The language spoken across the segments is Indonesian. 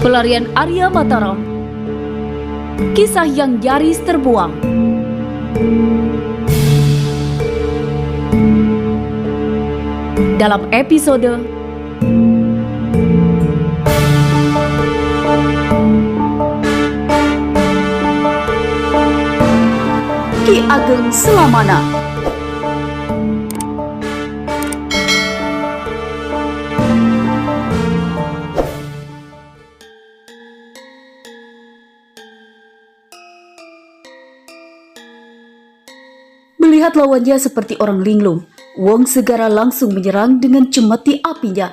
Pelarian Arya Mataram, kisah yang nyaris terbuang. Dalam episode Ki Ageng Selamana. Melihat lawannya seperti orang linglung, Wong Segara langsung menyerang dengan cemeti apinya.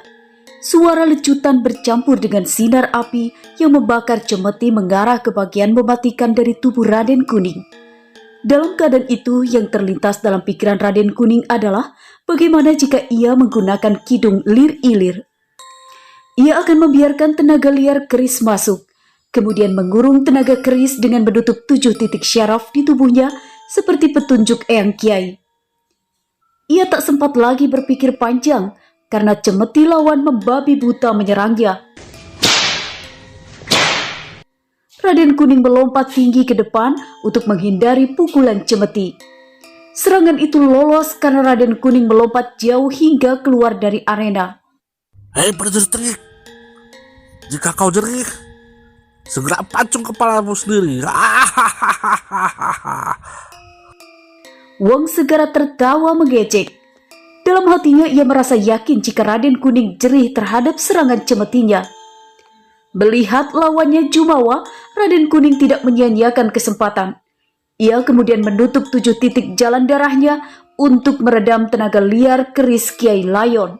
Suara lecutan bercampur dengan sinar api yang membakar cemeti mengarah ke bagian mematikan dari tubuh Raden Kuning. Dalam keadaan itu, yang terlintas dalam pikiran Raden Kuning adalah bagaimana jika ia menggunakan kidung lir ilir. Ia akan membiarkan tenaga liar keris masuk, kemudian mengurung tenaga keris dengan menutup 7 titik syaraf di tubuhnya seperti petunjuk Eyang Kiai. Ia tak sempat lagi berpikir panjang karena cemeti lawan membabi buta menyerangnya. Raden Kuning melompat tinggi ke depan untuk menghindari pukulan cemeti. Serangan itu lolos karena Raden Kuning melompat jauh hingga keluar dari arena. Hei prajurit trik, jika kau jerik, segera pancung kepalamu sendiri. Wong Segara tertawa mengejek. Dalam hatinya ia merasa yakin jika Raden Kuning jerih terhadap serangan cemetinya. Melihat lawannya jumawa, Raden Kuning tidak menyia-nyiakan kesempatan. Ia kemudian menutup 7 titik jalan darahnya untuk meredam tenaga liar keris Kiai Layon.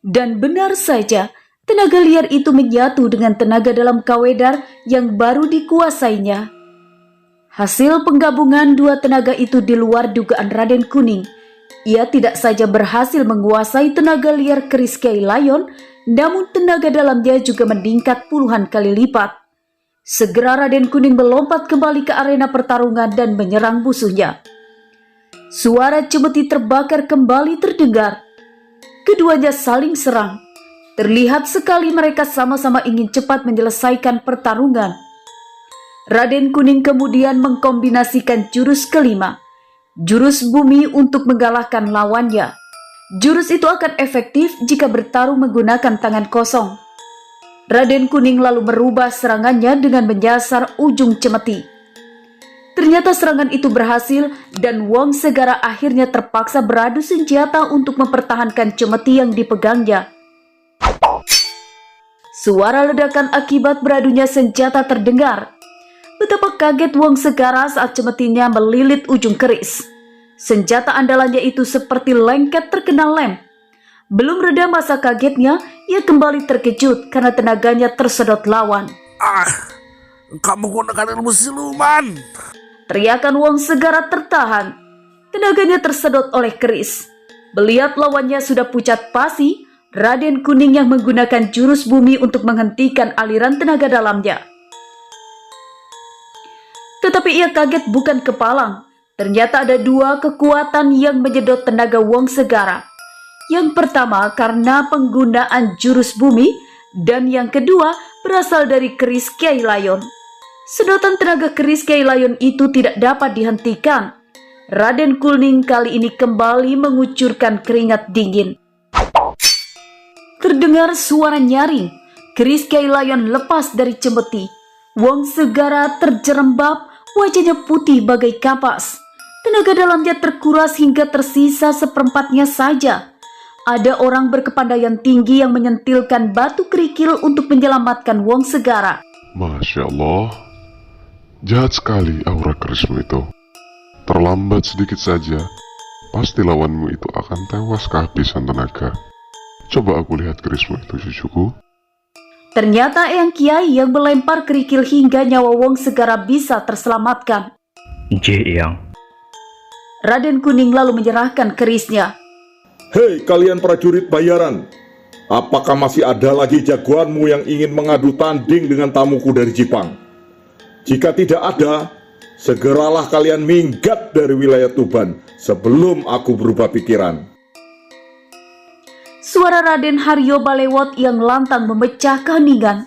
Dan benar saja, tenaga liar itu menyatu dengan tenaga dalam Kawedar yang baru dikuasainya. Hasil penggabungan 2 tenaga itu di luar dugaan Raden Kuning. Ia tidak saja berhasil menguasai tenaga liar keris Kiai Layon, namun tenaga dalamnya juga meningkat puluhan kali lipat. Segera Raden Kuning melompat kembali ke arena pertarungan dan menyerang musuhnya. Suara cemeti terbakar kembali terdengar. Keduanya saling serang. Terlihat sekali mereka sama-sama ingin cepat menyelesaikan pertarungan. Raden Kuning kemudian mengkombinasikan jurus kelima, jurus bumi, untuk mengalahkan lawannya. Jurus itu akan efektif jika bertarung menggunakan tangan kosong. Raden Kuning lalu merubah serangannya dengan menyasar ujung cemeti. Ternyata serangan itu berhasil dan Wong Segara akhirnya terpaksa beradu senjata untuk mempertahankan cemeti yang dipegangnya. Suara ledakan akibat beradunya senjata terdengar. Betapa kaget Wong Segara saat cemetinya melilit ujung keris. Senjata andalannya itu seperti lengket terkena lem. Belum reda masa kagetnya, ia kembali terkejut karena tenaganya tersedot lawan. Kamu menggunakan ilmu siluman. Teriakan Wong Segara tertahan. Tenaganya tersedot oleh keris. Melihat lawannya sudah pucat pasi, Raden Kuning yang menggunakan jurus bumi untuk menghentikan aliran tenaga dalamnya. Tetapi ia kaget bukan kepalang. Ternyata ada 2 kekuatan yang menyedot tenaga Wong Segara. Yang pertama karena penggunaan jurus bumi, dan yang kedua berasal dari keris Kiai Layon. Sedotan tenaga keris Kiai Layon itu tidak dapat dihentikan. Raden Kuning kali ini kembali mengucurkan keringat dingin. Terdengar suara nyaring. Keris Kiai Layon lepas dari cemeti. Wong Segara terjerembab. Wajahnya putih bagai kapas. Tenaga dalamnya terkuras hingga tersisa seperempatnya saja. Ada orang berkepandaian tinggi yang menyentilkan batu kerikil untuk menyelamatkan Wong Segara. Masya Allah, jahat sekali aura kerismu itu. Terlambat sedikit saja, pasti lawanmu itu akan tewas kehabisan tenaga. Coba aku lihat kerismu itu, cucuku. Ternyata Eyang Kiai yang melempar kerikil hingga nyawa Wong Segara bisa terselamatkan. Eyang. Raden Kuning lalu menyerahkan kerisnya. Hei kalian prajurit bayaran, apakah masih ada lagi jagoanmu yang ingin mengadu tanding dengan tamuku dari Jipang? Jika tidak ada, segeralah kalian minggat dari wilayah Tuban sebelum aku berubah pikiran. Suara Raden Haryo Balewot yang lantang memecah keheningan.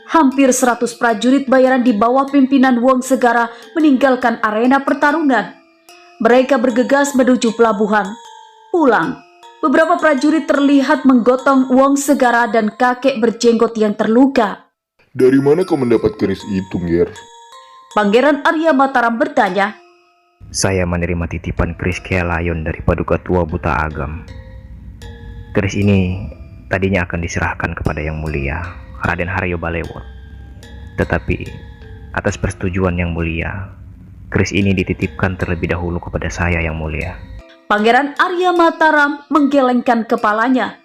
Hampir 100 prajurit bayaran di bawah pimpinan Wong Segara meninggalkan arena pertarungan. Mereka bergegas menuju pelabuhan. Pulang, beberapa prajurit terlihat menggotong Wong Segara dan kakek berjenggot yang terluka. Dari mana kau mendapat keris itu, Nger? Pangeran Arya Mataram bertanya. Saya menerima titipan keris Kiai Layon dari Paduka Tua Buta Agam. Keris ini tadinya akan diserahkan kepada Yang Mulia Raden Haryo Balewot. Tetapi atas persetujuan Yang Mulia, keris ini dititipkan terlebih dahulu kepada saya, Yang Mulia. Pangeran Arya Mataram menggelengkan kepalanya.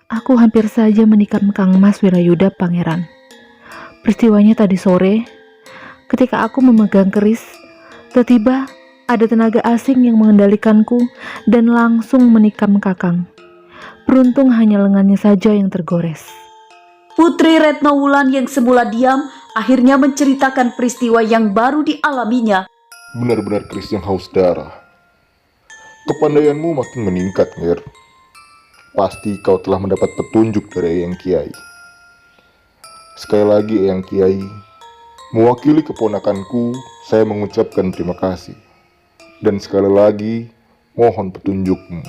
Aku hampir saja menikam Kang Mas Wirayuda, Pangeran. Peristiwanya tadi sore, ketika aku memegang keris, tiba-tiba ada tenaga asing yang mengendalikanku dan langsung menikam Kakang. Beruntung hanya lengannya saja yang tergores. Putri Retno Wulan yang semula diam akhirnya menceritakan peristiwa yang baru dialaminya. Benar-benar keris yang haus darah. Kepandaianmu makin meningkat, Nger. Pasti kau telah mendapat petunjuk dari Eyang Kiai. Sekali lagi, Eyang Kiai, mewakili keponakanku, saya mengucapkan terima kasih. Dan sekali lagi, mohon petunjukmu.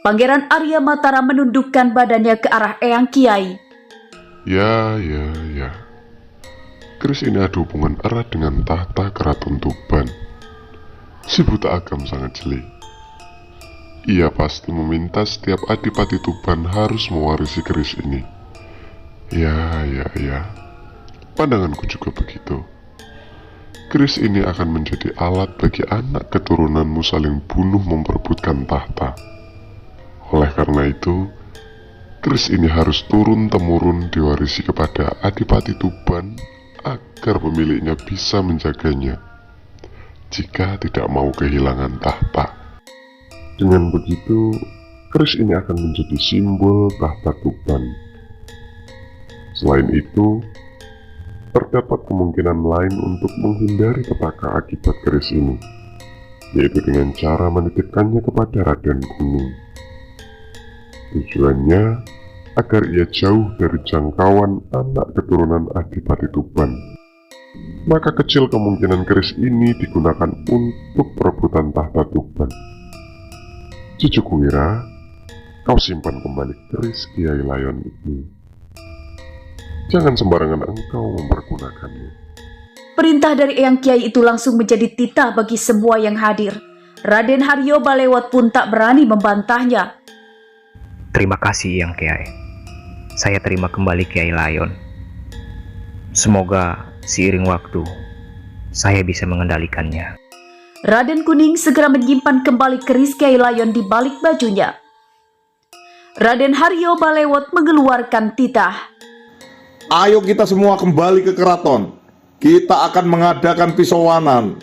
Pangeran Arya Mataram menundukkan badannya ke arah Eyang Kiai. Ya. Keris ini ada hubungan erat dengan tahta Keraton Tuban. Si Buta Agam sangat jeli. Ia pasti meminta setiap adipati Tuban harus mewarisi keris ini. Ya. Pandanganku juga begitu. Keris ini akan menjadi alat bagi anak keturunanmu saling bunuh memperebutkan tahta. Oleh karena itu, keris ini harus turun-temurun diwarisi kepada Adipati Tuban agar pemiliknya bisa menjaganya jika tidak mau kehilangan tahta. Dengan begitu, keris ini akan menjadi simbol tahta Tuban. Selain itu, terdapat kemungkinan lain untuk menghindari petaka akibat keris ini, yaitu dengan cara menitipkannya kepada Raden Kuning. Tujuannya agar ia jauh dari jangkauan anak keturunan Adipati Tuban. Maka kecil kemungkinan keris ini digunakan untuk perebutan tahta Tuban. Cucuku Wira, kau simpan kembali keris Kiai Layon ini. Jangan sembarangan engkau mempergunakannya. Perintah dari Eyang Kiai itu langsung menjadi titah bagi semua yang hadir. Raden Haryo Balewot pun tak berani membantahnya. Terima kasih, Yang Kiai. Saya terima kembali Kiai Layon. Semoga seiring waktu, saya bisa mengendalikannya. Raden Kuning segera menyimpan kembali keris Kiai Layon di balik bajunya. Raden Haryo Balewot mengeluarkan titah. Ayo kita semua kembali ke keraton. Kita akan mengadakan pisauanan.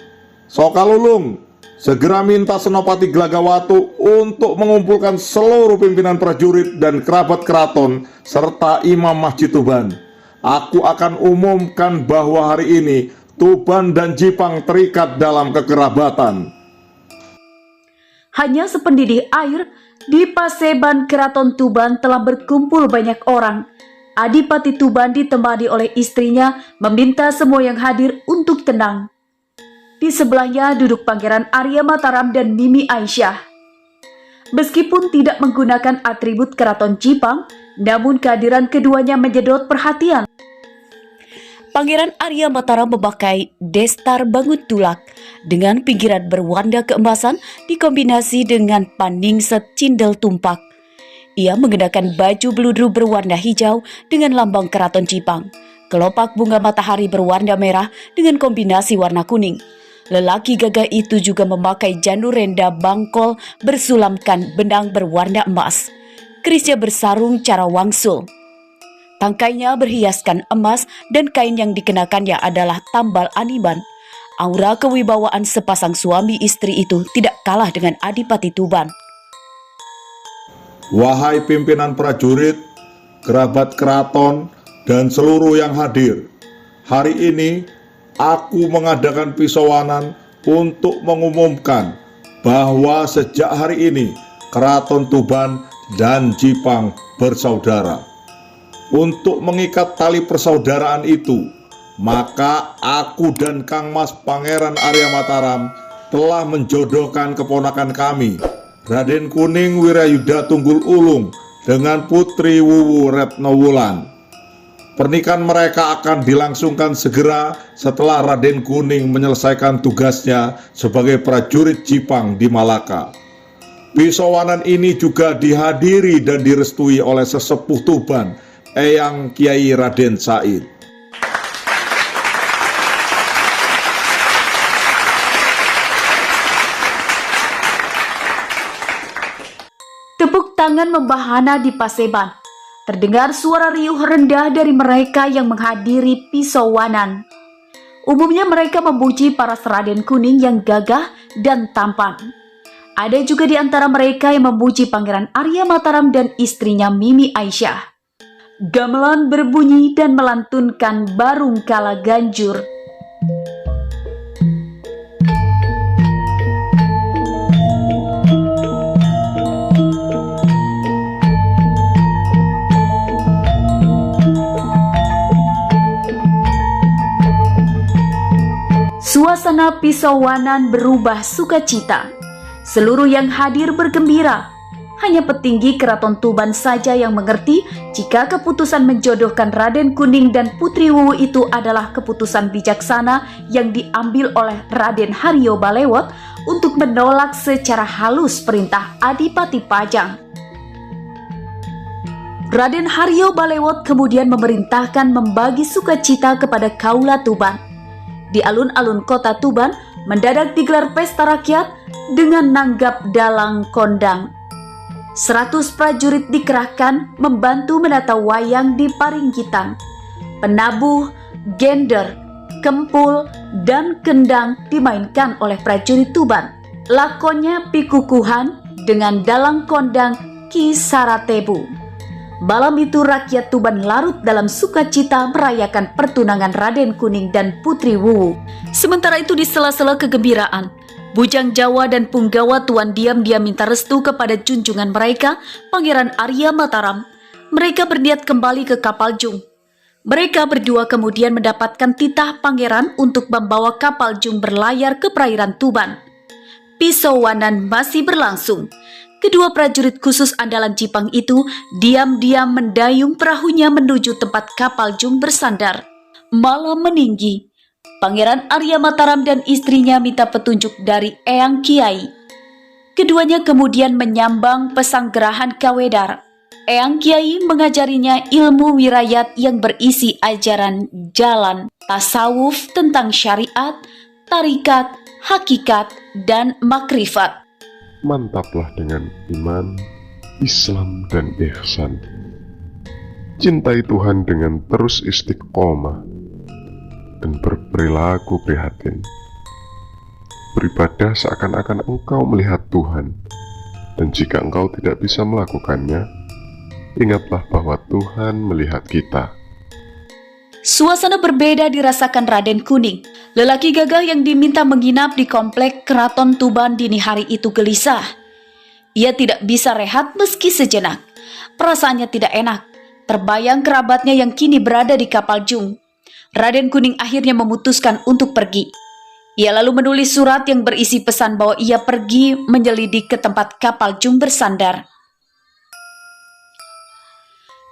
Sokalulung, segera minta Senopati Glagawatu untuk mengumpulkan seluruh pimpinan prajurit dan kerabat keraton serta imam Masjid Tuban. Aku akan umumkan bahwa hari ini Tuban dan Jipang terikat dalam kekerabatan. Hanya sependidih air, di Paseban Keraton Tuban telah berkumpul banyak orang. Adipati Tuban ditemani oleh istrinya meminta semua yang hadir untuk tenang. Di sebelahnya duduk Pangeran Arya Mataram dan Mimi Aisyah. Meskipun tidak menggunakan atribut Keraton Jipang, namun kehadiran keduanya menyedot perhatian. Pangeran Arya Mataram memakai destar bangun tulak dengan pinggiran berwarna keemasan dikombinasi dengan paningset cindel tumpak. Ia mengenakan baju beludru berwarna hijau dengan lambang Keraton Jipang, kelopak bunga matahari berwarna merah dengan kombinasi warna kuning. Lelaki gagah itu juga memakai janur renda bangkol bersulamkan benang berwarna emas. Kerisnya bersarung cara wangsul. Tangkainya berhiaskan emas dan kain yang dikenakannya adalah tambal animan. Aura kewibawaan sepasang suami istri itu tidak kalah dengan Adipati Tuban. Wahai pimpinan prajurit, kerabat keraton, dan seluruh yang hadir, hari ini aku mengadakan pisauanan untuk mengumumkan bahwa sejak hari ini Keraton Tuban dan Jipang bersaudara. untuk mengikat tali persaudaraan itu, maka aku dan Kang Mas Pangeran Arya Mataram telah menjodohkan keponakan kami, Raden Kuning Wirayuda Tunggul Ulung, dengan Putri Wuwu Retnowulan. Pernikahan mereka akan dilangsungkan segera setelah Raden Kuning menyelesaikan tugasnya sebagai prajurit Jipang di Malaka. Pisauwanan ini juga dihadiri dan direstui oleh sesepuh Tuban, Eyang Kiai Raden Said. Tepuk tangan membahana di Paseban. Terdengar suara riuh rendah dari mereka yang menghadiri pisauwanan. Umumnya mereka memuji para Raden Kuning yang gagah dan tampan. Ada juga di antara mereka yang memuji Pangeran Arya Mataram dan istrinya Mimi Aisyah. Gamelan berbunyi dan melantunkan Barung Kala Ganjur. Suasana pisauwanan berubah sukacita. Seluruh yang hadir bergembira. Hanya petinggi Keraton Tuban saja yang mengerti jika keputusan menjodohkan Raden Kuning dan Putri Wuwu itu adalah keputusan bijaksana yang diambil oleh Raden Haryo Balewot untuk menolak secara halus perintah Adipati Pajang. Raden Haryo Balewot kemudian memerintahkan membagi sukacita kepada kaula Tuban. Di alun-alun kota Tuban mendadak digelar pesta rakyat dengan nanggap dalang kondang. 100 prajurit dikerahkan membantu menata wayang di Paringgitan. Penabuh, gender, kempul, dan kendang dimainkan oleh prajurit Tuban. Lakonnya pikukuhan dengan dalang kondang Ki Saratebu. Malam itu rakyat Tuban larut dalam sukacita merayakan pertunangan Raden Kuning dan Putri Wuwu. Sementara itu di sela-sela kegembiraan, Bujang Jawa dan Punggawa Tuan diam-diam minta restu kepada junjungan mereka, Pangeran Arya Mataram. Mereka berniat kembali ke kapal Jung. Mereka berdua kemudian mendapatkan titah pangeran untuk membawa kapal Jung berlayar ke perairan Tuban. Pisauwanan masih berlangsung. Kedua prajurit khusus andalan Jipang itu diam-diam mendayung perahunya menuju tempat kapal Jung bersandar. Malam meninggi. Pangeran Arya Mataram dan istrinya minta petunjuk dari Eyang Kiai. Keduanya kemudian menyambang Pesanggerahan Kawedar. Eyang Kiai mengajarinya ilmu wirayat yang berisi ajaran jalan, tasawuf tentang syariat, tarikat, hakikat, dan makrifat. Mantaplah dengan iman, Islam, dan ihsan. Cintai Tuhan dengan terus istiqomah dan berperilaku prihatin. Beribadah seakan-akan engkau melihat Tuhan, dan jika engkau tidak bisa melakukannya, ingatlah bahwa Tuhan melihat kita. Suasana berbeda dirasakan Raden Kuning. Lelaki gagah yang diminta menginap di komplek Keraton Tuban dini hari itu gelisah. Ia tidak bisa rehat meski sejenak. Perasaannya tidak enak. Terbayang kerabatnya yang kini berada di kapal Jung. Raden Kuning akhirnya memutuskan untuk pergi. Ia lalu menulis surat yang berisi pesan bahwa ia pergi menyelidik ke tempat kapal Jung bersandar.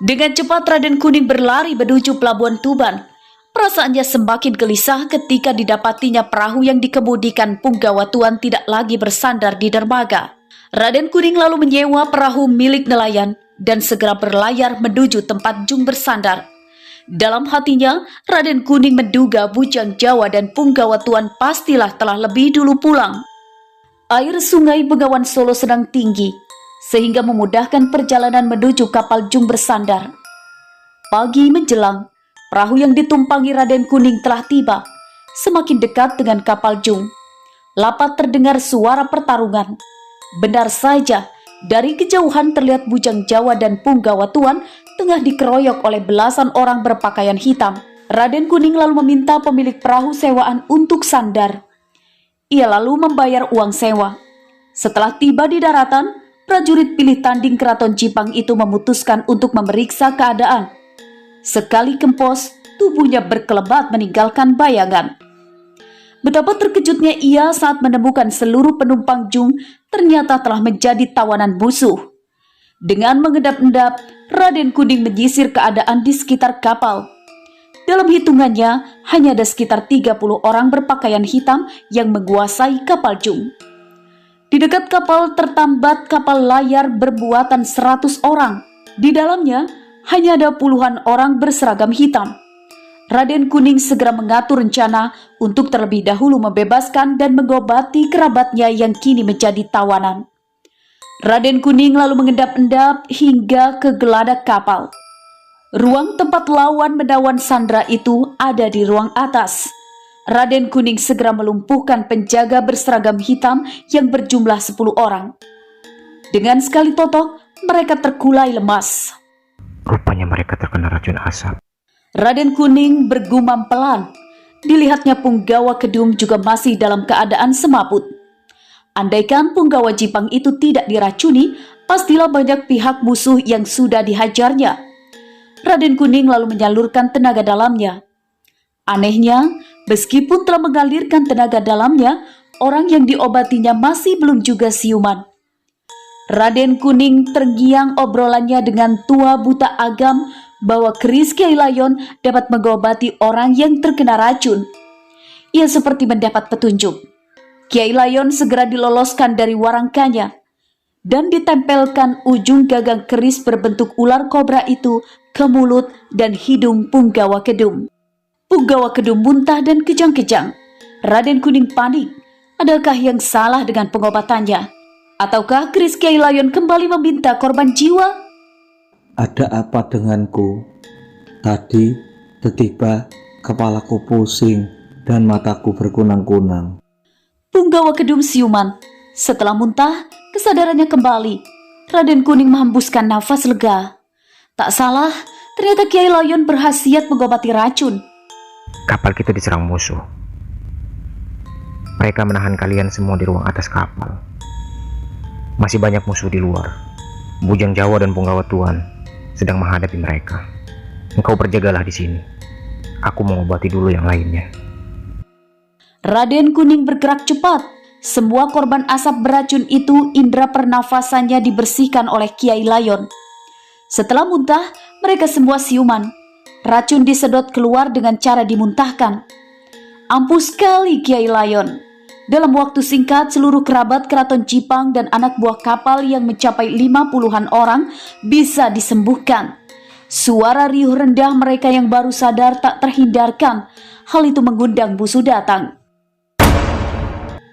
Dengan cepat Raden Kuning berlari menuju pelabuhan Tuban. Perasaannya semakin gelisah ketika didapatinya perahu yang dikemudikan Punggawa Tuan tidak lagi bersandar di dermaga. Raden Kuning lalu menyewa perahu milik nelayan dan segera berlayar menuju tempat Jung bersandar. Dalam hatinya, Raden Kuning menduga Bujang Jawa dan Punggawa Tuan pastilah telah lebih dulu pulang. Air sungai Bengawan Solo sedang tinggi, sehingga memudahkan perjalanan menuju kapal Jung bersandar. Pagi menjelang, perahu yang ditumpangi Raden Kuning telah tiba. Semakin dekat dengan kapal Jung, lapat terdengar suara pertarungan. Benar saja, dari kejauhan terlihat Bujang Jawa dan Punggawa Tuan tengah dikeroyok oleh belasan orang berpakaian hitam. Raden Kuning lalu meminta pemilik perahu sewaan untuk sandar. Ia lalu membayar uang sewa. Setelah tiba di daratan, prajurit pilih tanding Keraton Jipang itu memutuskan untuk memeriksa keadaan. Sekali kempos, tubuhnya berkelebat meninggalkan bayangan. Betapa terkejutnya ia saat menemukan seluruh penumpang Jung ternyata telah menjadi tawanan musuh. Dengan mengendap-endap, Raden Kuning menyisir keadaan di sekitar kapal. Dalam hitungannya, hanya ada sekitar 30 orang berpakaian hitam yang menguasai kapal Jung. Di dekat kapal tertambat kapal layar bermuatan 100 orang. Di dalamnya, hanya ada puluhan orang berseragam hitam. Raden Kuning segera mengatur rencana untuk terlebih dahulu membebaskan dan mengobati kerabatnya yang kini menjadi tawanan. Raden Kuning lalu mengendap-endap hingga ke geladak kapal. Ruang tempat lawan menawan Sandra itu ada di ruang atas. Raden Kuning segera melumpuhkan penjaga berseragam hitam yang berjumlah 10 orang. Dengan sekali totok, mereka terkulai lemas. Rupanya mereka terkena racun asap. Raden Kuning bergumam pelan. Dilihatnya Punggawa Kedum juga masih dalam keadaan semaput. Andaikan Punggawa Jipang itu tidak diracuni, pastilah banyak pihak musuh yang sudah dihajarnya. Raden Kuning lalu menyalurkan tenaga dalamnya. Anehnya, meskipun telah mengalirkan tenaga dalamnya, orang yang diobatinya masih belum juga siuman. Raden Kuning terngiang obrolannya dengan tua buta agam bahwa keris Kiai Layon dapat mengobati orang yang terkena racun. Ia seperti mendapat petunjuk. Kiai Layon segera diloloskan dari warangkanya dan ditempelkan ujung gagang keris berbentuk ular kobra itu ke mulut dan hidung Punggawa Kedum. Punggawa Kedum muntah dan kejang-kejang. Raden Kuning panik. Adakah yang salah dengan pengobatannya? Ataukah keris Kiai Layon kembali meminta korban jiwa? Ada apa denganku? Tadi tiba-tiba kepalaku pusing dan mataku berkunang-kunang. Punggawa Kedum siuman. Setelah muntah, kesadarannya kembali. Raden Kuning menghembuskan nafas lega. Tak salah, ternyata Kiai Layon berhasiat mengobati racun. Kapal kita diserang musuh. Mereka menahan kalian semua di ruang atas kapal. Masih banyak musuh di luar. Bujang Jawa dan Punggawa Tuan sedang menghadapi mereka. Engkau berjagalah di sini. Aku mau mengobati dulu yang lainnya. Raden Kuning bergerak cepat. Semua korban asap beracun itu indera pernafasannya dibersihkan oleh Kiai Layon. Setelah muntah, mereka semua siuman. Racun disedot keluar dengan cara dimuntahkan. Ampuh sekali Kiai Layon. Dalam waktu singkat, seluruh kerabat keraton Jipang dan anak buah kapal yang mencapai 50-an orang bisa disembuhkan. Suara riuh rendah mereka yang baru sadar tak terhindarkan. Hal itu mengundang musuh datang.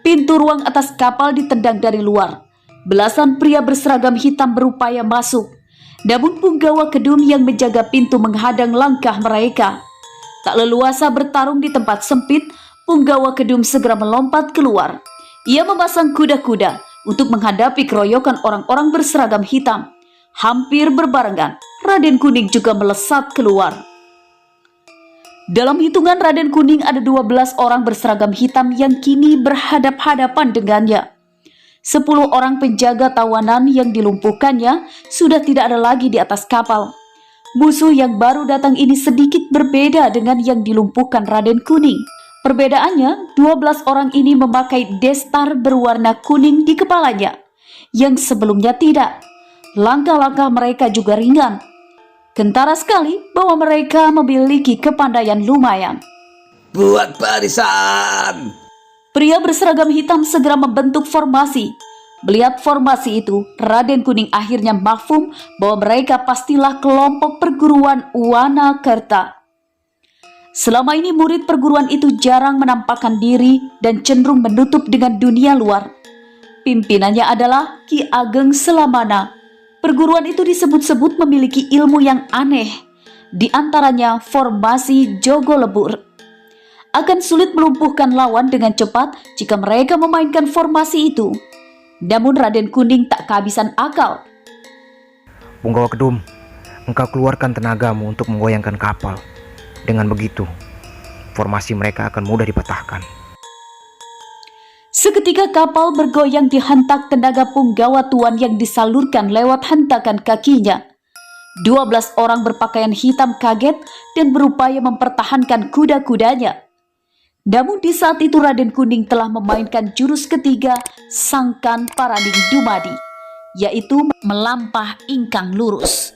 Pintu ruang atas kapal ditendang dari luar. Belasan pria berseragam hitam berupaya masuk. Namun Punggawa Kedum yang menjaga pintu menghadang langkah mereka. Tak leluasa bertarung di tempat sempit, Punggawa Kedum segera melompat keluar. Ia memasang kuda-kuda untuk menghadapi keroyokan orang-orang berseragam hitam. Hampir berbarengan, Raden Kuning juga melesat keluar. Dalam hitungan Raden Kuning ada 12 orang berseragam hitam yang kini berhadap-hadapan dengannya. 10 orang penjaga tawanan yang dilumpuhkannya sudah tidak ada lagi di atas kapal. Musuh yang baru datang ini sedikit berbeda dengan yang dilumpuhkan Raden Kuning. Perbedaannya, 12 orang ini memakai destar berwarna kuning di kepalanya, yang sebelumnya tidak. Langkah-langkah mereka juga ringan. Kentara sekali bahwa mereka memiliki kepandaian lumayan. Buat barisan! Pria berseragam hitam segera membentuk formasi. Melihat formasi itu, Raden Kuning akhirnya mafhum bahwa mereka pastilah kelompok perguruan Wanakerta. Selama ini murid perguruan itu jarang menampakkan diri dan cenderung menutup dengan dunia luar. Pimpinannya adalah Ki Ageng Selamana. Perguruan itu disebut-sebut memiliki ilmu yang aneh, di antaranya formasi Jogo Lebur. Akan sulit melumpuhkan lawan dengan cepat jika mereka memainkan formasi itu. Namun Raden Kuning tak kehabisan akal. Punggawa Kedum, engkau keluarkan tenagamu untuk menggoyangkan kapal. Dengan begitu, formasi mereka akan mudah dipatahkan. Seketika kapal bergoyang dihentak tenaga Punggawa Tuan yang disalurkan lewat hentakan kakinya. 12 orang berpakaian hitam kaget dan berupaya mempertahankan kuda-kudanya. Namun di saat itu Raden Kuning telah memainkan jurus ketiga Sangkan Paraning Dumadi, yaitu melampah ingkang lurus.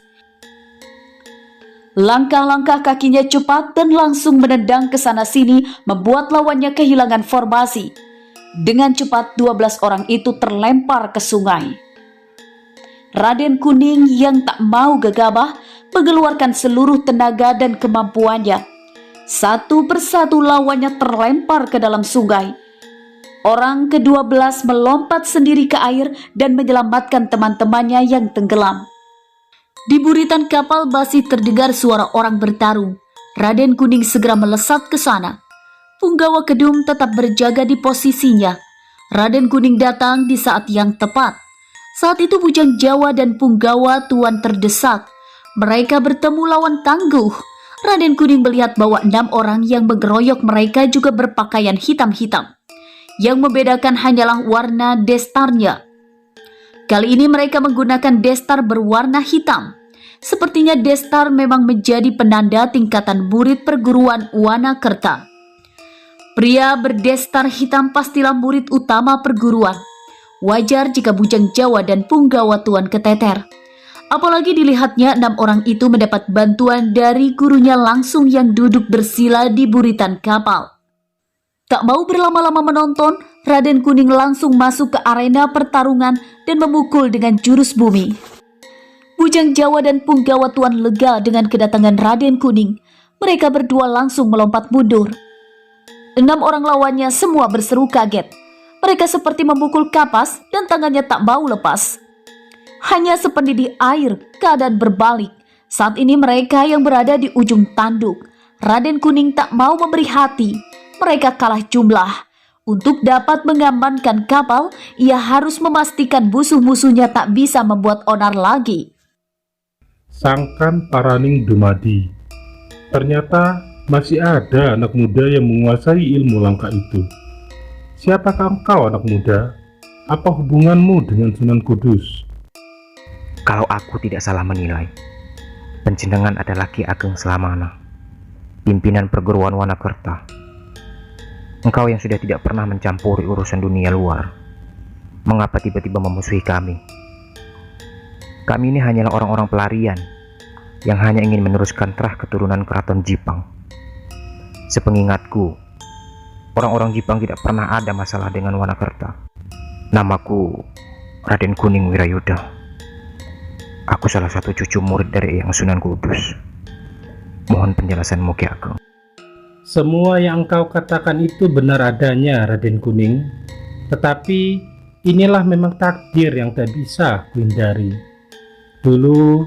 Langkah-langkah kakinya cepat dan langsung menendang ke sana-sini membuat lawannya kehilangan formasi. Dengan cepat 12 orang itu terlempar ke sungai. Raden Kuning yang tak mau gegabah mengeluarkan seluruh tenaga dan kemampuannya. Satu persatu lawannya terlempar ke dalam sungai. Orang ke-12 melompat sendiri ke air dan menyelamatkan teman-temannya yang tenggelam. Di buritan kapal masih terdengar suara orang bertarung. Raden Kuning segera melesat ke sana. Punggawa Kedung tetap berjaga di posisinya. Raden Kuning datang di saat yang tepat. Saat itu Bujang Jawa dan Punggawa Tuan terdesak. Mereka bertemu lawan tangguh. Raden Kuning melihat bahwa 6 orang yang mengeroyok mereka juga berpakaian hitam-hitam. Yang membedakan hanyalah warna destarnya. Kali ini mereka menggunakan destar berwarna hitam. Sepertinya destar memang menjadi penanda tingkatan murid perguruan Wanakerta. Pria berdestar hitam pastilah murid utama perguruan. Wajar jika Bujang Jawa dan Punggawa Tuan keteter. Apalagi dilihatnya 6 orang itu mendapat bantuan dari gurunya langsung yang duduk bersila di buritan kapal. Tak mau berlama-lama menonton, Raden Kuning langsung masuk ke arena pertarungan dan memukul dengan jurus bumi. Bujang Jawa dan Punggawa Tuan lega dengan kedatangan Raden Kuning. Mereka berdua langsung melompat mundur. 6 orang lawannya semua berseru kaget. Mereka seperti memukul kapas dan tangannya tak mau lepas. Hanya seperti di air, keadaan berbalik. Saat ini mereka yang berada di ujung tanduk. Raden Kuning tak mau memberi hati. Mereka kalah jumlah. Untuk dapat mengamankan kapal, ia harus memastikan musuh-musuhnya tak bisa membuat onar lagi. Sangkan Paraning Dumadi. Ternyata masih ada anak muda yang menguasai ilmu langkah itu. Siapakah engkau, anak muda? Apa hubunganmu dengan Sunan Kudus? Kalau aku tidak salah menilai, penjenengan adalah Ki Ageng Selamana, pimpinan perguruan Wanakerta. Engkau yang sudah tidak pernah mencampuri urusan dunia luar, mengapa tiba-tiba memusuhi kami? Kami ini hanyalah orang-orang pelarian yang hanya ingin meneruskan terah keturunan keraton Jipang. Sepengingatku, orang-orang Jipang tidak pernah ada masalah dengan Wanakerta. Namaku Raden Kuning Wirayuda. Aku salah satu cucu murid dari Eyang Sunan Kudus. Mohon penjelasanmu, Ki Ageng. Semua yang engkau katakan itu benar adanya, Raden Kuning. Tetapi inilah memang takdir yang tak bisa kuhindari. Dulu,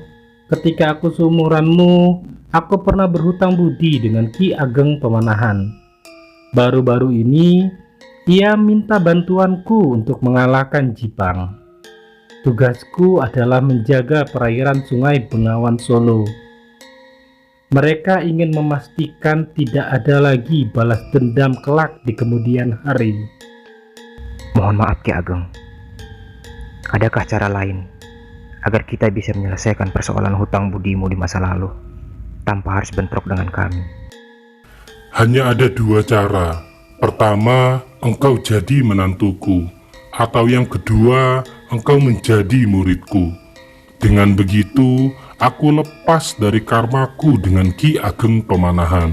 ketika aku seumuranmu, aku pernah berhutang budi dengan Ki Ageng Pemanahan. Baru-baru ini, ia minta bantuanku untuk mengalahkan Jipang. Tugasku adalah menjaga perairan Sungai Bengawan Solo. Mereka ingin memastikan tidak ada lagi balas dendam kelak di kemudian hari. Mohon maaf, Ki Ageng. Adakah cara lain agar kita bisa menyelesaikan persoalan hutang budimu di masa lalu tanpa harus bentrok dengan kami? Hanya ada 2 cara. Pertama, engkau jadi menantuku. Atau yang kedua, engkau menjadi muridku. Dengan begitu, aku lepas dari karmaku dengan Ki Ageng Pemanahan.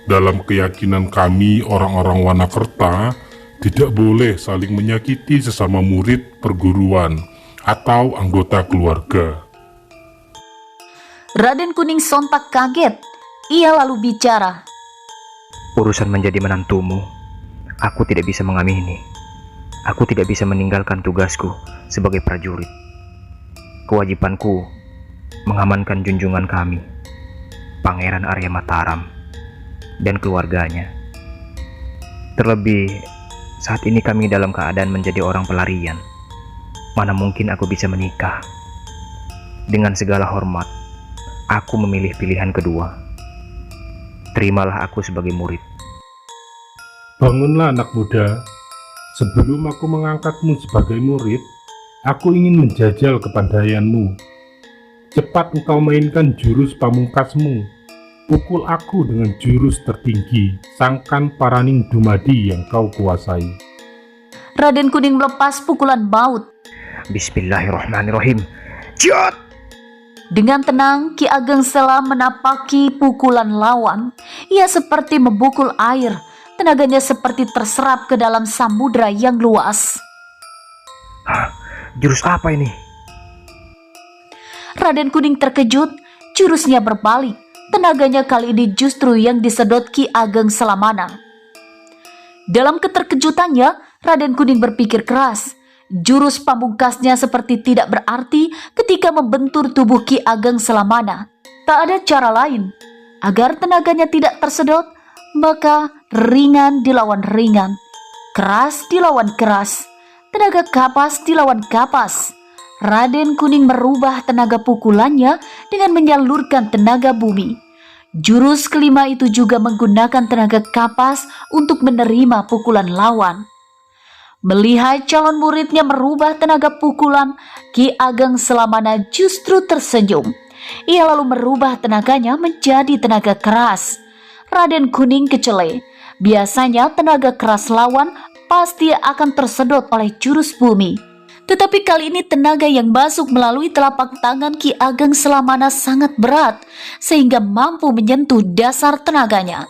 Dalam keyakinan kami orang-orang Wanakerta, tidak boleh saling menyakiti sesama murid perguruan atau anggota keluarga. Raden Kuning sontak kaget. Ia lalu bicara. Urusan menjadi menantumu, aku tidak bisa mengamini. Aku tidak bisa meninggalkan tugasku sebagai prajurit. Kewajibanku mengamankan junjungan kami, Pangeran Arya Mataram, dan keluarganya. Terlebih, saat ini kami dalam keadaan menjadi orang pelarian. Mana mungkin aku bisa menikah? Dengan segala hormat, aku memilih pilihan kedua. Terimalah aku sebagai murid. Bangunlah, anak muda. Sebelum aku mengangkatmu sebagai murid, aku ingin menjajal kepandaianmu. Cepat engkau mainkan jurus pamungkasmu. Pukul aku dengan jurus tertinggi, Sangkan Paraning Dumadi yang kau kuasai. Raden Kuning melepas pukulan maut. Bismillahirrahmanirrahim. Ciot! Dengan tenang, Ki Ageng Sela menapaki pukulan lawan. Ia seperti membukul air. Tenaganya seperti terserap ke dalam samudra yang luas. Jurus apa ini? Raden Kuning terkejut, jurusnya berbalik. Tenaganya kali ini justru yang disedot Ki Ageng Selamana. Dalam keterkejutannya, Raden Kuning berpikir keras. Jurus pamungkasnya seperti tidak berarti ketika membentur tubuh Ki Ageng Selamana. Tak ada cara lain. Agar tenaganya tidak tersedot, maka ringan dilawan ringan, keras dilawan keras, tenaga kapas dilawan kapas. Raden Kuning merubah tenaga pukulannya dengan menyalurkan tenaga bumi. Jurus kelima itu juga menggunakan tenaga kapas untuk menerima pukulan lawan. Melihat calon muridnya merubah tenaga pukulan, Ki Ageng Selamana justru tersenyum. Ia lalu merubah tenaganya menjadi tenaga keras. Raden Kuning kecele. Biasanya tenaga keras lawan pasti akan tersedot oleh jurus bumi. Tetapi kali ini tenaga yang masuk melalui telapak tangan Ki Ageng Selamana sangat berat, sehingga mampu menyentuh dasar tenaganya.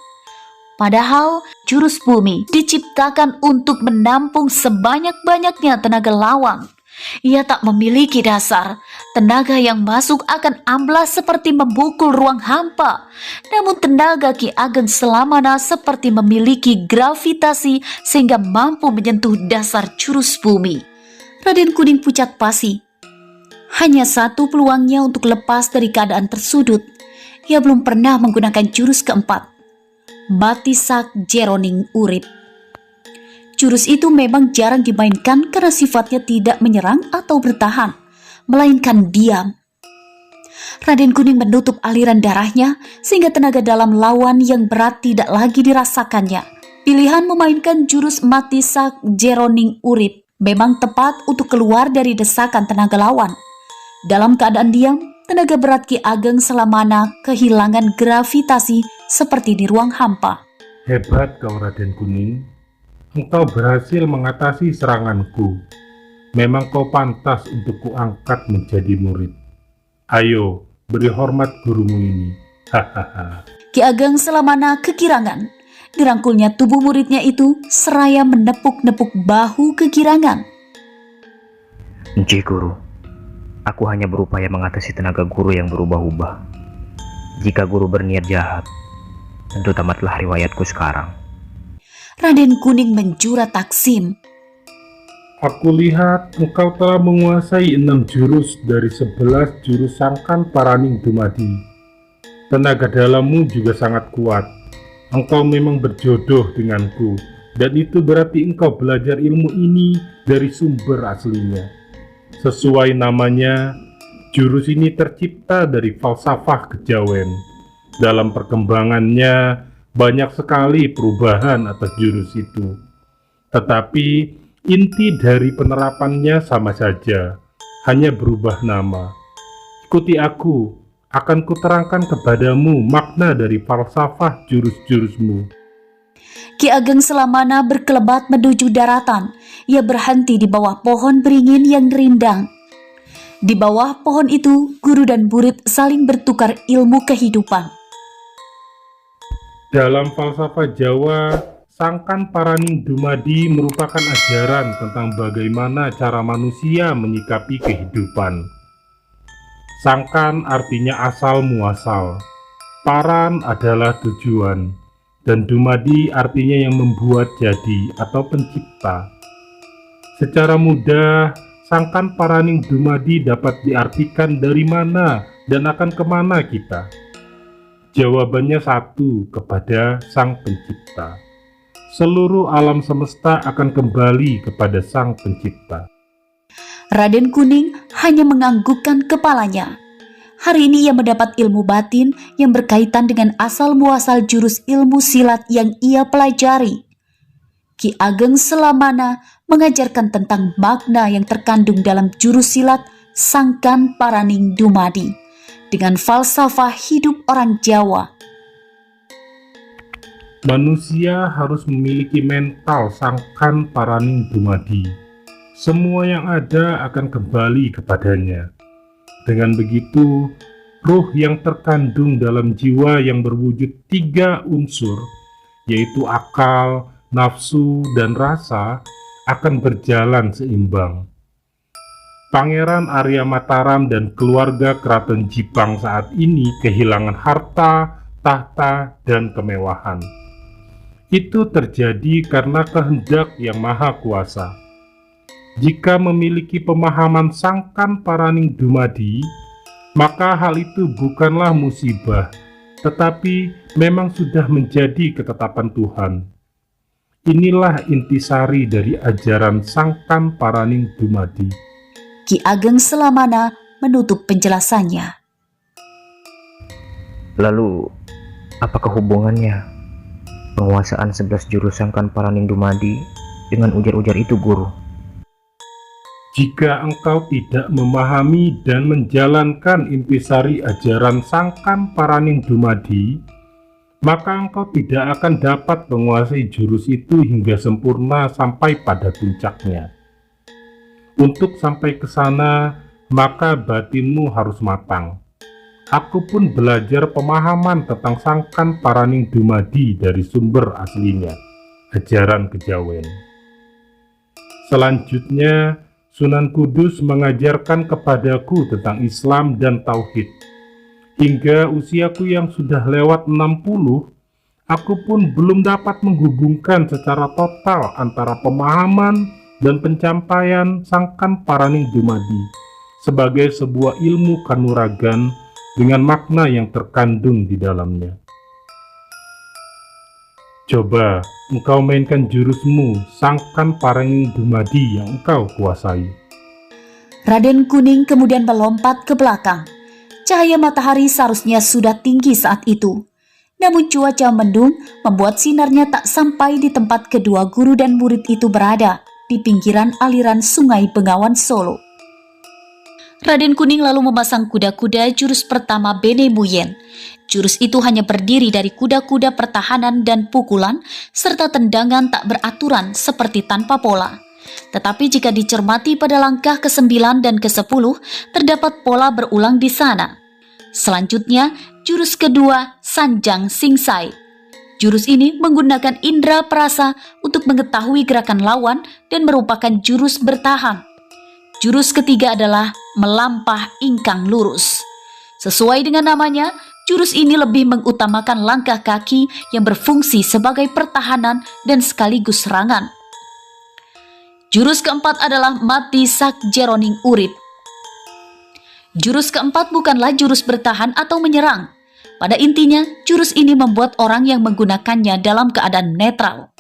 Padahal jurus bumi diciptakan untuk menampung sebanyak-banyaknya tenaga lawan. Ia tak memiliki dasar. Tenaga yang masuk akan amblas seperti membukul ruang hampa. Namun tenaga Ki Ageng Selamana seperti memiliki gravitasi sehingga mampu menyentuh dasar jurus bumi. Raden Kuning pucat pasi. Hanya satu peluangnya untuk lepas dari keadaan tersudut. Ia belum pernah menggunakan jurus keempat, Matisak Jeroning Urip. Jurus itu memang jarang dimainkan karena sifatnya tidak menyerang atau bertahan, melainkan diam. Raden Kuning menutup aliran darahnya sehingga tenaga dalam lawan yang berat tidak lagi dirasakannya. Pilihan memainkan jurus Matisak Jeroning Urip memang tepat untuk keluar dari desakan tenaga lawan. Dalam keadaan diam, tenaga berat Ki Ageng Selamana kehilangan gravitasi seperti di ruang hampa. Hebat kau Raden Kuning. Engkau berhasil mengatasi seranganku. Memang kau pantas untuk kuangkat menjadi murid. Ayo, beri hormat gurumu ini. Hahaha. Ki Ageng Selamana kegirangan. Dirangkulnya tubuh muridnya itu seraya menepuk-nepuk bahu kegirangan. Nci Guru, aku hanya berupaya mengatasi tenaga guru yang berubah-ubah. Jika guru berniat jahat, tentu tamatlah riwayatku sekarang. Raden Kuning menjura taksim. Aku lihat engkau telah menguasai 6 jurus dari 11 jurus Sangkan Paraning Dumadi. Tenaga dalammu juga sangat kuat. Engkau memang berjodoh denganku, dan itu berarti engkau belajar ilmu ini dari sumber aslinya. Sesuai namanya, jurus ini tercipta dari falsafah kejawen. Dalam perkembangannya, banyak sekali perubahan atas jurus itu. Tetapi, inti dari penerapannya sama saja, hanya berubah nama. Ikuti aku. Akan kuterangkan kepadamu makna dari falsafah jurus-jurusmu. Ki Ageng Selamana berkelebat menuju daratan. Ia berhenti di bawah pohon beringin yang rindang. Di bawah pohon itu, guru dan murid saling bertukar ilmu kehidupan. Dalam falsafah Jawa, Sangkan Paraning Dumadi merupakan ajaran tentang bagaimana cara manusia menyikapi kehidupan. Sangkan artinya asal muasal, paran adalah tujuan, dan dumadi artinya yang membuat jadi atau pencipta. Secara mudah, Sangkan Paraning Dumadi dapat diartikan dari mana dan akan kemana kita. Jawabannya satu, kepada Sang Pencipta. Seluruh alam semesta akan kembali kepada Sang Pencipta. Raden Kuning hanya menganggukkan kepalanya. Hari ini ia mendapat ilmu batin yang berkaitan dengan asal-muasal jurus ilmu silat yang ia pelajari. Ki Ageng Selamana mengajarkan tentang makna yang terkandung dalam jurus silat Sangkan Paraning Dumadi. dengan falsafah hidup orang Jawa. Manusia harus memiliki mental sangkan paraning dumadi. Semua yang ada akan kembali kepadanya. Dengan begitu, ruh yang terkandung dalam jiwa yang berwujud 3 unsur, yaitu akal, nafsu, dan rasa, akan berjalan seimbang. Pangeran Arya Mataram dan keluarga Keraton Jipang saat ini kehilangan harta, tahta, dan kemewahan. Itu terjadi karena kehendak yang maha kuasa. Jika memiliki pemahaman sangkan paraning dumadi, maka hal itu bukanlah musibah, tetapi memang sudah menjadi ketetapan Tuhan. Inilah intisari dari ajaran sangkan paraning dumadi. Ki Ageng Selamana menutup penjelasannya. Lalu, apakah hubungannya penguasaan 11 jurus sangkan paraning dumadi dengan ujar-ujar itu, Guru? Jika engkau tidak memahami dan menjalankan intisari ajaran sangkan paraning dumadi, maka engkau tidak akan dapat menguasai jurus itu hingga sempurna sampai pada puncaknya. Untuk sampai ke sana, maka batinmu harus matang. Aku pun belajar pemahaman tentang sangkan paraning dumadi dari sumber aslinya, ajaran kejawen. Selanjutnya, Sunan Kudus mengajarkan kepadaku tentang Islam dan Tauhid. Hingga usiaku yang sudah lewat 60, aku pun belum dapat menghubungkan secara total antara pemahaman dan pencapaian sangkan paraning dumadi sebagai sebuah ilmu kanuragan dengan makna yang terkandung di dalamnya. Coba engkau mainkan jurusmu, sangkan paraning dumadi yang engkau kuasai. Raden Kuning kemudian melompat ke belakang. Cahaya matahari seharusnya sudah tinggi saat itu. Namun cuaca mendung membuat sinarnya tak sampai di tempat kedua guru dan murid itu berada, di pinggiran aliran sungai Bengawan Solo. Raden Kuning lalu memasang kuda-kuda jurus pertama Bene Muyen. Jurus itu hanya berdiri dari kuda-kuda pertahanan dan pukulan, serta tendangan tak beraturan seperti tanpa pola. Tetapi jika dicermati pada langkah ke-9 dan ke-10, terdapat pola berulang di sana. Selanjutnya, jurus kedua, Sanjang Singsai. Jurus ini menggunakan indera perasa untuk mengetahui gerakan lawan dan merupakan jurus bertahan. Jurus ketiga adalah Melampah Ingkang Lurus. Sesuai dengan namanya, jurus ini lebih mengutamakan langkah kaki yang berfungsi sebagai pertahanan dan sekaligus serangan. Jurus keempat adalah Mati Sak Jeroning Urip. Jurus keempat bukanlah jurus bertahan atau menyerang. Pada intinya, jurus ini membuat orang yang menggunakannya dalam keadaan netral.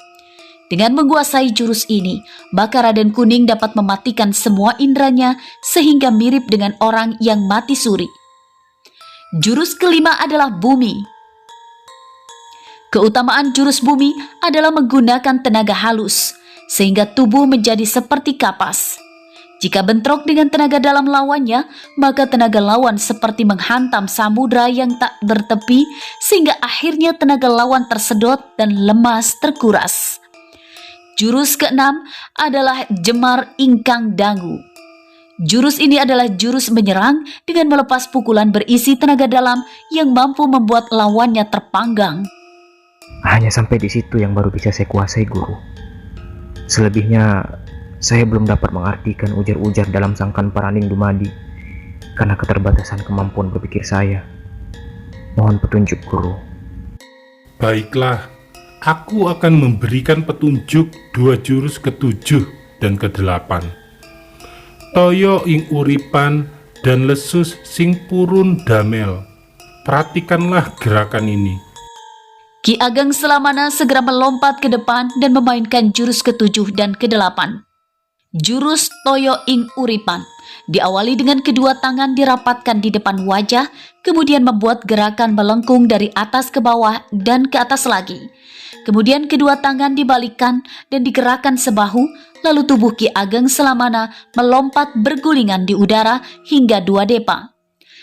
Dengan menguasai jurus ini, maka Raden Kuning dapat mematikan semua inderanya sehingga mirip dengan orang yang mati suri. Jurus kelima adalah Bumi. Keutamaan jurus Bumi adalah menggunakan tenaga halus, sehingga tubuh menjadi seperti kapas. Jika bentrok dengan tenaga dalam lawannya, maka tenaga lawan seperti menghantam samudra yang tak bertepi, sehingga akhirnya tenaga lawan tersedot dan lemas terkuras. Jurus keenam adalah Jemar Ingkang Dangu. Jurus ini adalah jurus menyerang dengan melepas pukulan berisi tenaga dalam yang mampu membuat lawannya terpanggang. Hanya sampai di situ yang baru bisa saya kuasai, Guru. Selebihnya, saya belum dapat mengartikan ujar-ujar dalam sangkan paraning dumadi karena keterbatasan kemampuan berpikir saya. Mohon petunjuk, Guru. Baiklah, aku akan memberikan petunjuk 2 jurus ke-7 dan ke-8. Toyo ing uripan dan lesus sing purun damel. Perhatikanlah gerakan ini. Ki Ageng Selamana segera melompat ke depan dan memainkan jurus ke-7 dan ke-8. Jurus Toyo ing uripan diawali dengan kedua tangan dirapatkan di depan wajah, kemudian membuat gerakan melengkung dari atas ke bawah dan ke atas lagi. Kemudian kedua tangan dibalikkan dan digerakkan sebahu, lalu tubuh Ki Ageng Selamana melompat bergulingan di udara hingga 2 depa.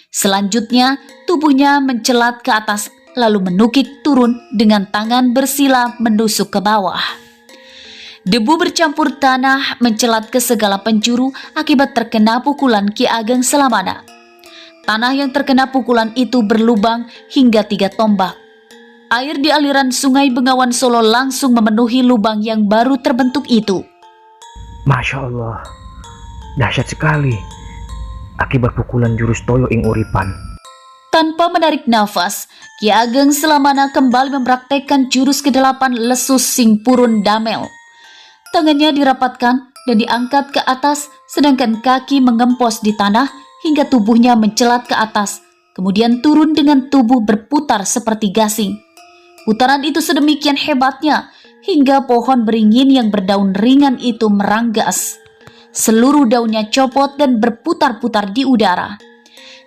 Selanjutnya, tubuhnya mencelat ke atas lalu menukik turun dengan tangan bersila menusuk ke bawah. Debu bercampur tanah mencelat ke segala penjuru akibat terkena pukulan Ki Ageng Selamana. Tanah yang terkena pukulan itu berlubang hingga 3 tombak. Air di aliran sungai Bengawan Solo langsung memenuhi lubang yang baru terbentuk itu. Masya Allah, dahsyat sekali akibat pukulan jurus Toyo ing Uripan. Tanpa menarik nafas, Ki Ageng Selamana kembali mempraktekkan jurus ke-8 Lesus Sing Purun Damel. Tangannya dirapatkan dan diangkat ke atas, sedangkan kaki mengempos di tanah hingga tubuhnya mencelat ke atas, kemudian turun dengan tubuh berputar seperti gasing. Putaran itu sedemikian hebatnya, hingga pohon beringin yang berdaun ringan itu meranggas. Seluruh daunnya copot dan berputar-putar di udara.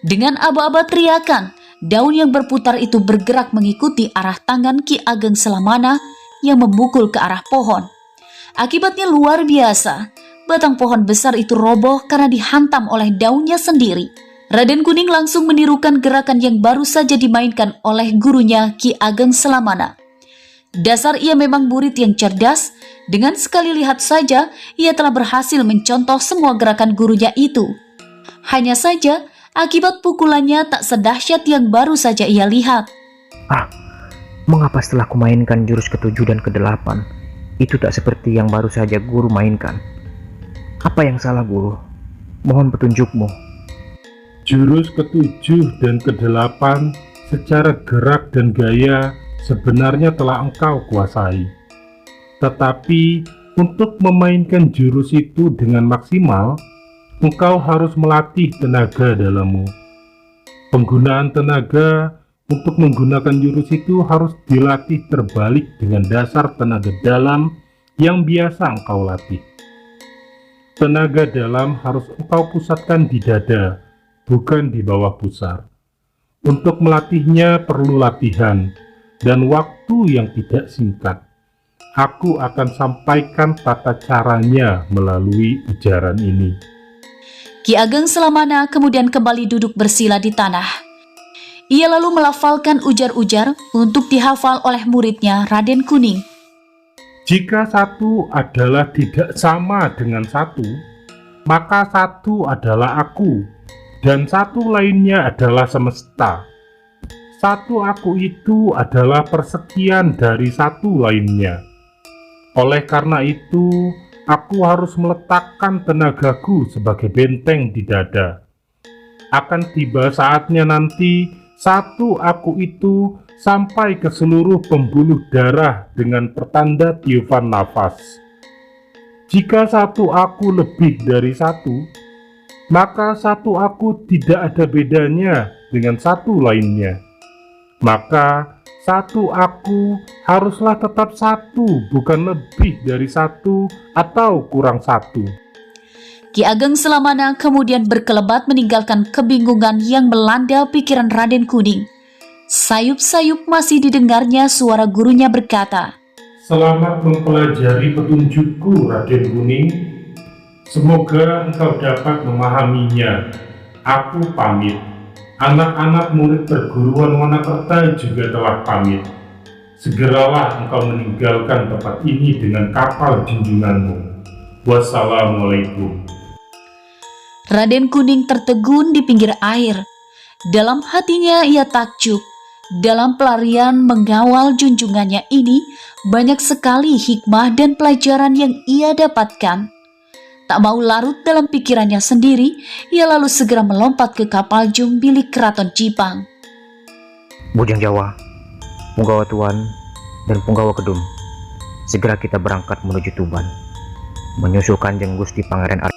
Dengan aba-aba teriakan, daun yang berputar itu bergerak mengikuti arah tangan Ki Ageng Selamana yang memukul ke arah pohon. Akibatnya luar biasa, batang pohon besar itu roboh karena dihantam oleh daunnya sendiri. Raden Kuning langsung menirukan gerakan yang baru saja dimainkan oleh gurunya Ki Ageng Selamana. Dasar ia memang murid yang cerdas, dengan sekali lihat saja ia telah berhasil mencontoh semua gerakan gurunya itu. Hanya saja, akibat pukulannya tak sedahsyat yang baru saja ia lihat. Mengapa setelah kumainkan jurus ke-7 dan ke-8, itu tak seperti yang baru saja guru mainkan? Apa yang salah, guru? Mohon petunjukmu. Jurus ke-7 dan ke-8 secara gerak dan gaya sebenarnya telah engkau kuasai. Tetapi untuk memainkan jurus itu dengan maksimal, engkau harus melatih tenaga dalammu. Penggunaan tenaga untuk menggunakan jurus itu harus dilatih terbalik dengan dasar tenaga dalam yang biasa engkau latih. Tenaga dalam harus engkau pusatkan di dada, bukan di bawah pusar. Untuk melatihnya perlu latihan dan waktu yang tidak singkat. Aku akan sampaikan tata caranya melalui ujaran ini. Ki Ageng Selamana kemudian kembali duduk bersila di tanah. Ia lalu melafalkan ujar-ujar untuk dihafal oleh muridnya Raden Kuning. Jika satu adalah tidak sama dengan satu, maka satu adalah aku, dan satu lainnya adalah semesta. Satu aku itu adalah persekian dari satu lainnya. Oleh karena itu, aku harus meletakkan tenagaku sebagai benteng di dada. Akan tiba saatnya nanti, satu aku itu sampai ke seluruh pembuluh darah dengan pertanda tiupan nafas. Jika satu aku lebih dari satu, maka satu aku tidak ada bedanya dengan satu lainnya. Maka satu aku haruslah tetap satu, bukan lebih dari satu atau kurang satu. Ki Ageng Selamana kemudian berkelebat meninggalkan kebingungan yang melanda pikiran Raden Kuning. Sayup-sayup masih didengarnya suara gurunya berkata, Selamat mempelajari petunjukku, Raden Kuning. Semoga engkau dapat memahaminya. Aku pamit. Anak-anak murid perguruan Wonokerta juga telah pamit. Segeralah engkau meninggalkan tempat ini dengan kapal junjunganmu. Wassalamualaikum. Raden Kuning tertegun di pinggir air. Dalam hatinya ia takjub. Dalam pelarian mengawal junjungannya ini, banyak sekali hikmah dan pelajaran yang ia dapatkan. Tak mau larut dalam pikirannya sendiri, ia lalu segera melompat ke kapal jung milik Keraton Jipang. Bujang Jawa, Punggawa Tuan, dan Punggawa Kedum, segera kita berangkat menuju Tuban, menyusul Kanjeng Gusti Pangeran